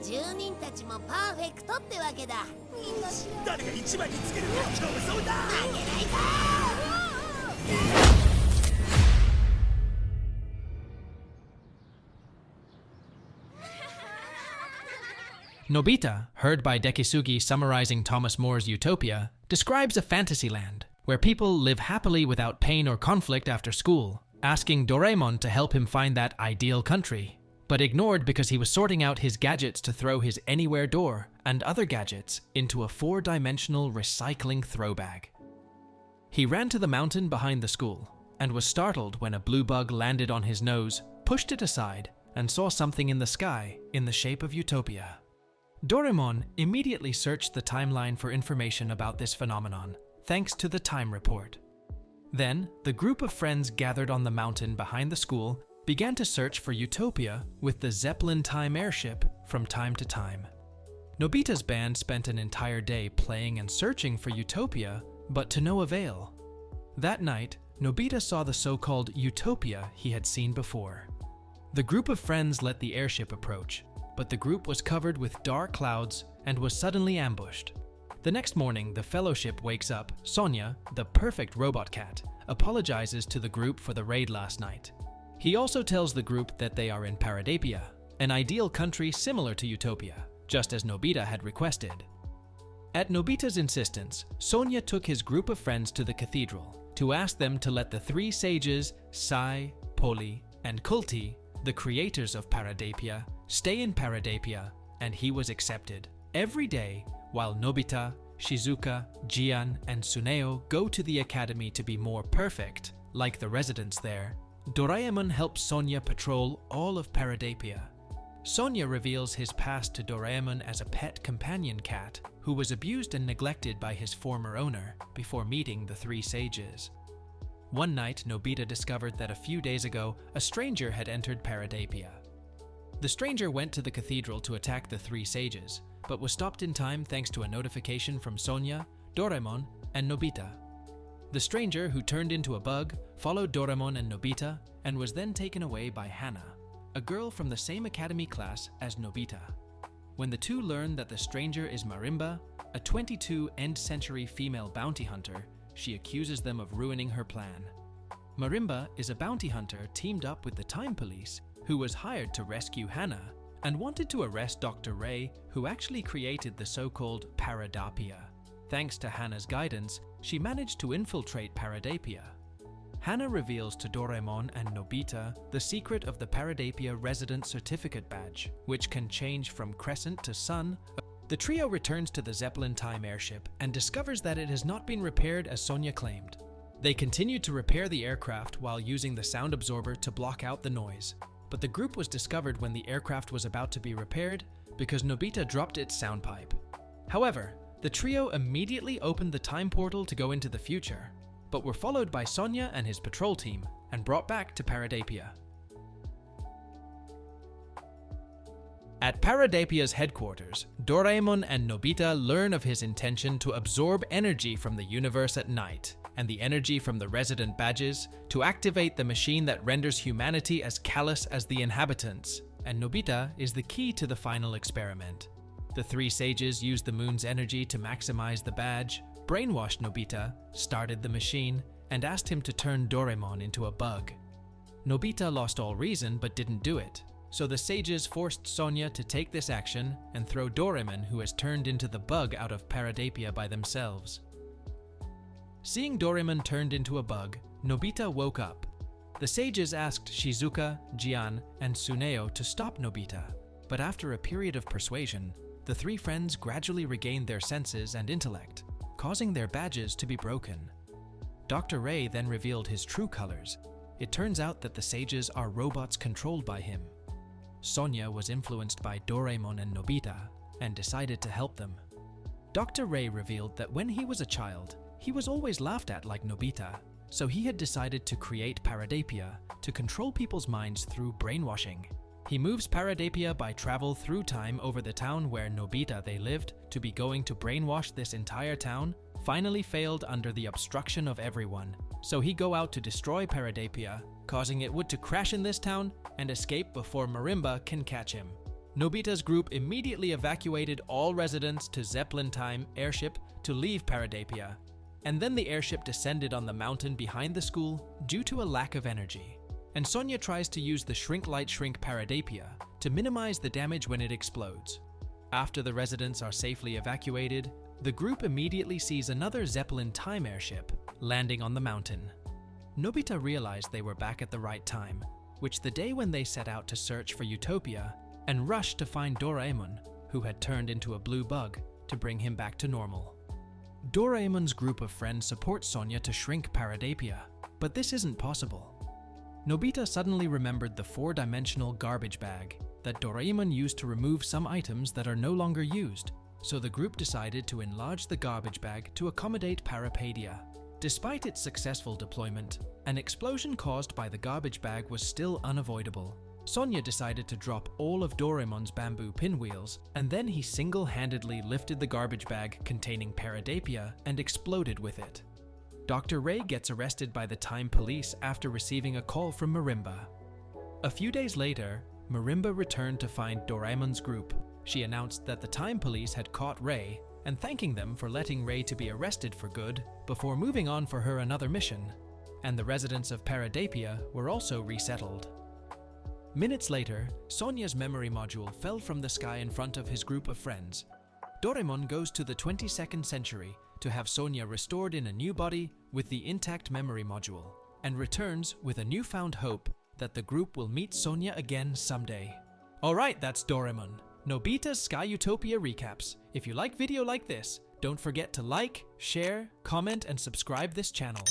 住人たちもパーフェクトってわけだ。みんな誰が一番につけるか競争だ。負けないぞ。Nobita, heard by Dekisugi summarizing Thomas More's Utopia, describes a fantasy land where people live happily without pain or conflict after school, asking Doraemon to help him find that ideal country, but ignored because he was sorting out his gadgets to throw his anywhere door and other gadgets into a 4-dimensional recycling throw bag. He ran to the mountain behind the school and was startled when a blue bug landed on his nose, pushed it aside, and saw something in the sky in the shape of Utopia. Doraemon immediately searched the timeline for information about this phenomenon, thanks to the time report. Then, the group of friends gathered on the mountain behind the school began to search for Utopia with the Zeppelin time airship from time to time. Nobita's band spent an entire day playing and searching for Utopia, but to no avail. That night, Nobita saw the so-called Utopia he had seen before. The group of friends let the airship approach, but the group was covered with dark clouds and was suddenly ambushed. The next morning, the fellowship wakes up. Sonia, the perfect robot cat, apologizes to the group for the raid last night. He also tells the group that they are in Paradapia, an ideal country similar to Utopia, just as Nobita had requested. At Nobita's insistence, Sonia took his group of friends to the cathedral to ask them to let the 3 sages, Sai, Poli, and Kulti, the creators of Paradapia, stay in Paradapia, and he was accepted. Every day, while Nobita, Shizuka, Jian, and Tsuneo go to the academy to be more perfect, like the residents there, Doraemon helps Sonia patrol all of Paradapia. Sonia reveals his past to Doraemon as a pet companion cat who was abused and neglected by his former owner before meeting the 3 sages. One night, Nobita discovered that a few days ago, a stranger had entered Paradapia. The stranger went to the cathedral to attack the 3 sages, but was stopped in time thanks to a notification from Sonia, Doraemon, and Nobita. The stranger, who turned into a bug, followed Doraemon and Nobita and was then taken away by Hana, a girl from the same academy class as Nobita. When the two learn that the stranger is Marimba, a 22 end-century female bounty hunter, she accuses them of ruining her plan. Marimba is a bounty hunter teamed up with the Time Police, who was hired to rescue Hana and wanted to arrest Dr. Ray, who actually created the so-called Paradapia. Thanks to Hana's guidance, she managed to infiltrate Paradapia. Hana reveals to Doraemon and Nobita the secret of the Paradapia Resident Certificate Badge, which can change from crescent to sun. The trio returns to the Zeppelin time airship and discovers that it has not been repaired as Sonia claimed. They continued to repair the aircraft while using the sound absorber to block out the noise. But the group was discovered when the aircraft was about to be repaired because Nobita dropped its sound pipe. However, the trio immediately opened the time portal to go into the future, but were followed by Sonia and his patrol team and brought back to Paradapia. At Paradapia's headquarters, Doraemon and Nobita learn of his intention to absorb energy from the universe at night and the energy from the resident badges to activate the machine that renders humanity as callous as the inhabitants, and Nobita is the key to the final experiment. The 3 sages used the moon's energy to maximize the badge, brainwashed Nobita, started the machine, and asked him to turn Doraemon into a bug. Nobita lost all reason but didn't do it, so the sages forced Sonia to take this action and throw Doraemon, who has turned into the bug, out of Paradapia by themselves. Seeing Doraemon turned into a bug, Nobita woke up. The sages asked Shizuka, Jian, and Tsuneo to stop Nobita, but after a period of persuasion, the 3 friends gradually regained their senses and intellect, causing their badges to be broken. Dr. Ray then revealed his true colors. It turns out that the sages are robots controlled by him. Sonia was influenced by Doraemon and Nobita and decided to help them. Dr. Ray revealed that when he was a child, he was always laughed at like Nobita, so he had decided to create Paradapia to control people's minds through brainwashing. He moves Paradapia by travel through time over the town where Nobita they lived to be going to brainwash this entire town, finally failed under the obstruction of everyone. So he go out to destroy Paradapia, causing it would to crash in this town and escape before Marimba can catch him. Nobita's group immediately evacuated all residents to Zeppelin-time airship to leave Paradapia, and then the airship descended on the mountain behind the school due to a lack of energy. And Sonia tries to use the shrink-light-shrink Paradapia to minimize the damage when it explodes. After the residents are safely evacuated, the group immediately sees another Zeppelin-time airship landing on the mountain. Nobita realized they were back at the right time, which the day when they set out to search for Utopia and rushed to find Doraemon, who had turned into a blue bug, to bring him back to normal. Doraemon's group of friends support Sonia to shrink Paradapia, but this isn't possible. Nobita suddenly remembered the 4-dimensional garbage bag that Doraemon used to remove some items that are no longer used, so the group decided to enlarge the garbage bag to accommodate Parapadia. Despite its successful deployment, an explosion caused by the garbage bag was still unavoidable. Sonia decided to drop all of Doraemon's bamboo pinwheels, and then he single-handedly lifted the garbage bag containing Paradapia and exploded with it. Dr. Ray gets arrested by the Time Police after receiving a call from Marimba. A few days later, Marimba returned to find Doraemon's group. She announced that the Time Police had caught Ray and thanking them for letting Ray to be arrested for good before moving on for her another mission, and the residents of Paradapia were also resettled. Minutes later, Sonia's memory module fell from the sky in front of his group of friends. Doraemon goes to the 22nd century to have Sonia restored in a new body with the intact memory module, and returns with a newfound hope that the group will meet Sonia again someday. Alright, that's Doraemon, Nobita's Sky Utopia recaps. If you like video like this, don't forget to like, share, comment, and subscribe this channel.